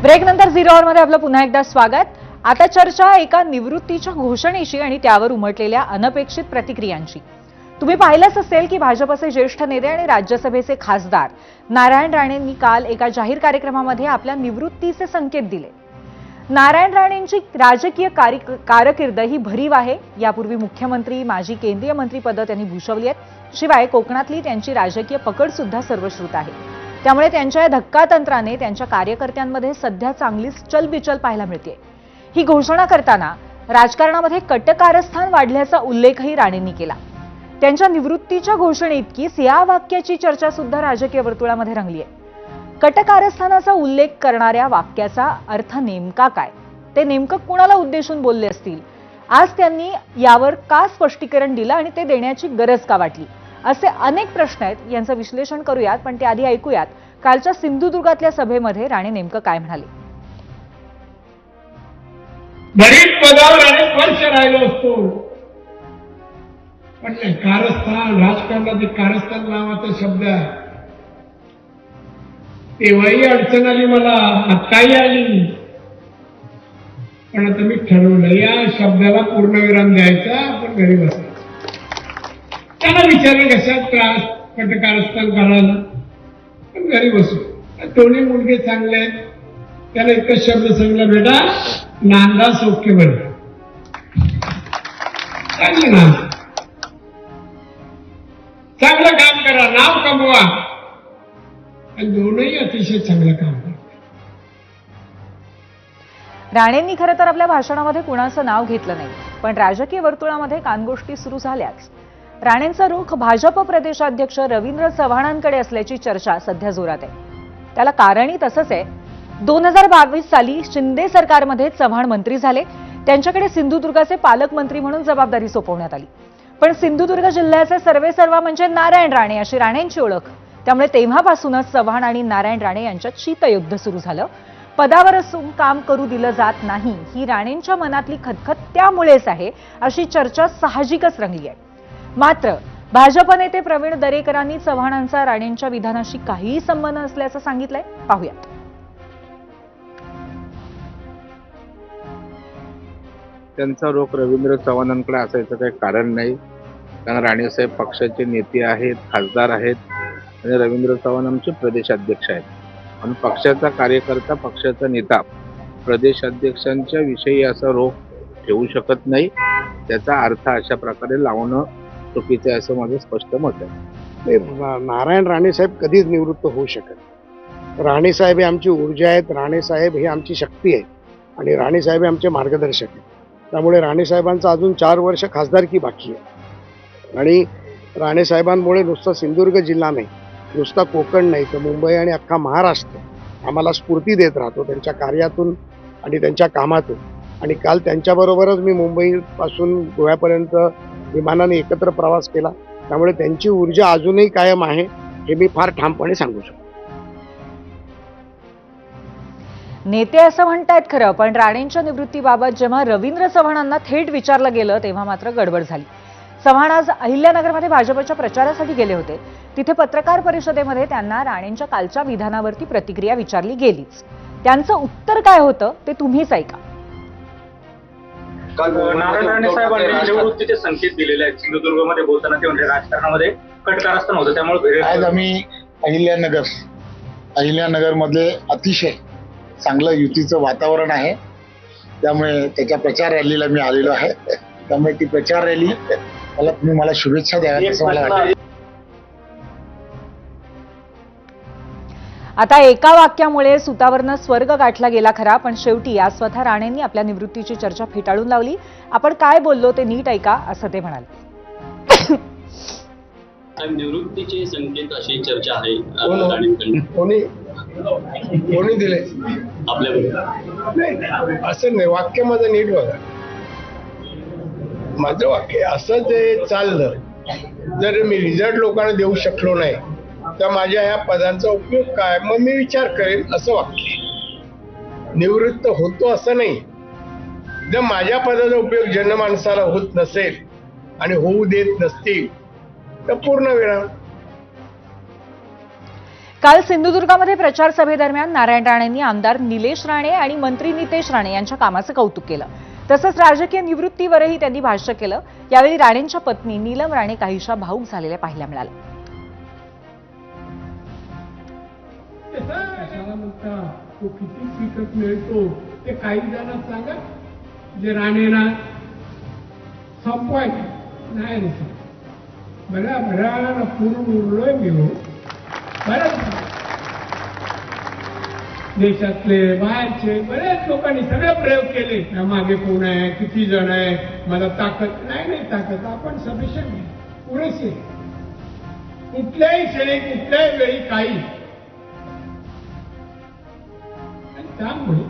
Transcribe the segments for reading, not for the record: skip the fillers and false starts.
Break नंतर zero आवर मध्ये आपलं पुन्हा एकदा स्वागत। आता चर्चा एका निवृत्तीच्या घोषणेची आणि त्यावर उमटलेल्या अनपेक्षित प्रतिक्रियांची। तुम्ही पाहिलंच असेल की भाजपचे ज्येष्ठ नेते आणि राज्यसभेचे खासदार नारायण राणेंनी काल एका जाहीर कार्यक्रमामध्ये आपल्या निवृत्तीचे संकेत दिले। नारायण राणेंची राजकीय कारकीर्द ही भरीव आहे। यापूर्वी मुख्यमंत्री, माजी केंद्रीय मंत्रीपद त्यांनी भूषवली आहेत। शिवाय कोकणातली त्यांची राजकीय पकड सुद्धा सर्वश्रुत आहे। त्यामुळे त्यांच्या धक्कातंत्राने त्यांच्या कार्यकर्त्यांमध्ये सध्या चांगलीच चलबिचल पाहायला मिळते। ही घोषणा करताना राजकारणामध्ये कटकारस्थान वाढल्याचा उल्लेखही राणेंनी केला। त्यांच्या निवृत्तीच्या घोषणेइतकीच या वाक्याची चर्चा सुद्धा राजकीय वर्तुळामध्ये रंगली आहे। कटकारस्थानाचा उल्लेख करणाऱ्या वाक्याचा अर्थ नेमका काय, ते नेमकं कुणाला उद्देशून बोलले असतील, आज त्यांनी यावर का स्पष्टीकरण दिलं आणि ते देण्याची गरज का वाटली, असे अनेक प्रश्न आहेत। यांचं विश्लेषण करूयात, पण त्याआधी ऐकूयात कालच्या सिंधुदुर्गातल्या सभेमध्ये राणे नेमकं काय म्हणाले। बरीच पदावर आणि स्पर्श राहिलो असतो, पण कारस्थान, राजकारणात कारस्थान नावाचा शब्द आहे। तेव्हाही अडचण आली, मला आत्ताही आली, पण आता मी ठरवलं या शब्दाला पूर्णविराम द्यायचा, आपण घरी बसायचं। त्यांना विचारलं कशात त्रास, कटकारस्थान करायला, पण घरी बसू। दोन्ही मुलगे चांगले आहेत, त्याला एकच शब्द सांगला, बेटा नांदा सौख्य बन, चांगलं नाम, चांगलं काम करा, नाव कमवा, आणि दोनही अतिशय चांगलं काम करतात। राणेंनी खरं तर आपल्या भाषणामध्ये कुणाचं नाव घेतलं नाही, पण राजकीय वर्तुळामध्ये कानगोष्टी सुरू झाल्याच। राणेंचा रुख भाजप प्रदेशाध्यक्ष रवींद्र चव्हाणांकडे असल्याची चर्चा सध्या जोरात आहे। त्याला कारणही तसंच आहे। 2022 साली शिंदे सरकारमध्ये चव्हाण मंत्री झाले। त्यांच्याकडे सिंधुदुर्गाचे पालकमंत्री म्हणून जबाबदारी सोपवण्यात आली, पण सिंधुदुर्ग जिल्ह्याचे सर्वेसर्वा म्हणजे नारायण राणे अशी राणेंची ओळख। त्यामुळे तेव्हापासूनच चव्हाण आणि नारायण राणे यांच्यात शीतयुद्ध सुरू झालं। पदावर असून काम करू दिलं जात नाही, ही राणेंच्या मनातली खतखत त्यामुळेच आहे, अशी चर्चा साहजिकच रंगली आहे। मात्र भाजप नेते प्रवीण दरेकरांनी चव्हाणांचा राणेंच्या विधानाशी काहीही संबंध नसल्याचं सांगितलंय। पाहूयात। त्यांचा रोख रवींद्र चव्हाणांकडे असायचं काही कारण नाही, कारण राणेसाहेब पक्षाचे नेते आहेत, खासदार आहेत, आणि रवींद्र चव्हाण आमचे प्रदेशाध्यक्ष आहेत। आणि पक्षाचा कार्यकर्ता, पक्षाचा नेता प्रदेशाध्यक्षांच्या विषयी असा रोख ठेवू शकत नाही। त्याचा अर्थ अशा प्रकारे लावणं चुकीचं आहे, असं माझं स्पष्ट मत आहे। नारायण राणे साहेब कधीच निवृत्त होऊ शकत। राणे साहेब हे आमची ऊर्जा आहेत, राणे साहेब हे आमची शक्ती आहे, आणि राणे साहेब हे आमचे मार्गदर्शक आहेत। त्यामुळे राणे साहेबांचं अजून 4 वर्ष खासदारकी बाकी आहे, आणि राणे साहेबांमुळे नुसता सिंधुदुर्ग जिल्हा नाही, नुसता कोकण नाही, तर मुंबई आणि अख्खा महाराष्ट्र आम्हाला स्फूर्ती देत राहतो त्यांच्या कार्यातून आणि त्यांच्या कामातून। आणि काल त्यांच्याबरोबरच मी मुंबईपासून गोव्यापर्यंत विमानाने एकत्र प्रवास केला, त्यामुळे त्यांची ऊर्जा अजूनही कायम आहे, हे मी फार ठामपणे सांगू शकतो। नेते असं म्हणतायत खरं, पण राणेंच्या निवृत्तीबाबत जेव्हा रवींद्र चव्हाणांना थेट विचारलं गेलं तेव्हा मात्र गडबड झाली। चव्हाण आज अहिल्यानगरमध्ये भाजपच्या प्रचारासाठी गेले होते। तिथे पत्रकार परिषदेमध्ये त्यांना राणेंच्या कालच्या विधानावरती प्रतिक्रिया विचारली गेलीच। त्यांचं उत्तर काय होतं ते तुम्हीच ऐका। नारायण राणे साहेबांनी निवृत्तीचे संकेत दिलेले आहेत। सिंधुदुर्गमध्ये बोलताना ते म्हणजे राजकारणामध्ये कटकारस्थान होतं, त्यामुळे आज आम्ही अहिल्यानगर मध्ये अतिशय चांगलं युतीचं वातावरण आहे, त्यामुळे त्याच्या प्रचार रॅलीला मी आलेलो आहे। त्यामुळे ती प्रचार रॅली तुम्ही मला शुभेच्छा द्याव्यात असं मला वाटतं। आता एका वाक्यामुळे सुतावरनं स्वर्ग गाठला गेला खरा, पण शेवटी आज स्वतः राणेंनी आपल्या निवृत्तीची चर्चा फेटाळून लावली। आपण काय बोललो ते नीट ऐका, असं ते म्हणाले। निवृत्तीचे संकेत अशी चर्चा आहे कोणी दिले आपल्याकडे, असं नाही। वाक्य माझं नीट बघा, माझं वाक्य असं जे चाललं, जर मी रिझल्ट लोकांना देऊ शकलो नाही तर माझ्या ह्या पदांचा उपयोग काय, मग मी विचार करेन, असं वाक्य। निवृत्त होतो असं नाही। जर माझ्या पदाचा उपयोग जनमानसाला होत नसेल आणि होऊ देत नसतील तर पूर्ण विराम। काल सिंधुदुर्गामध्ये प्रचार सभेदरम्यान नारायण राणेंनी आमदार निलेश राणे आणि मंत्री नितेश राणे यांच्या कामाचं कौतुक केलं. तसंच राजकीय निवृत्तीवरही त्यांनी भाष्य केलं. यावेळी राणेंच्या पत्नी नीलम राणे काहीशा भावूक झालेल्या पाहायला मिळाल्या. कशाला म्हणता तो किती विकत मिळतो ते काही जणांना सांगा. जे राणेना संपवायचं नाही रे बऱ्या पूर्ण उरलोय मी हो. बऱ्याच देशातले बाहेरचे बरेच लोकांनी सगळे प्रयोग केले. या मागे कोण आहे, किती जण आहे, मला ताकद नाही ताकद आपण सफिशियंट आहे, पुरेसे. कुठल्याही क्षणी कुठल्याही वेळी काही. त्यामुळे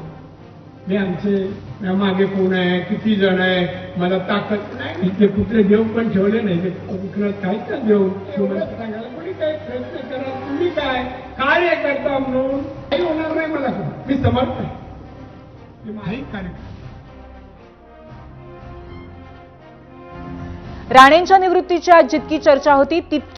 मी आमचे मागे कोण आहे, किती जण आहे, मला ताकद नाही. इथे कुठले देव पण ठेवले नाही. कुठलं काहीच देव सांगायला कोणी काय प्रयत्न करा. तुम्ही काय कार्य करता म्हणून काही होणार नाही. मला मी समर्थ आहे. मी माझी कार्य. राणेंच्या निवृत्तीची आज जितकी चर्चा होती तितकी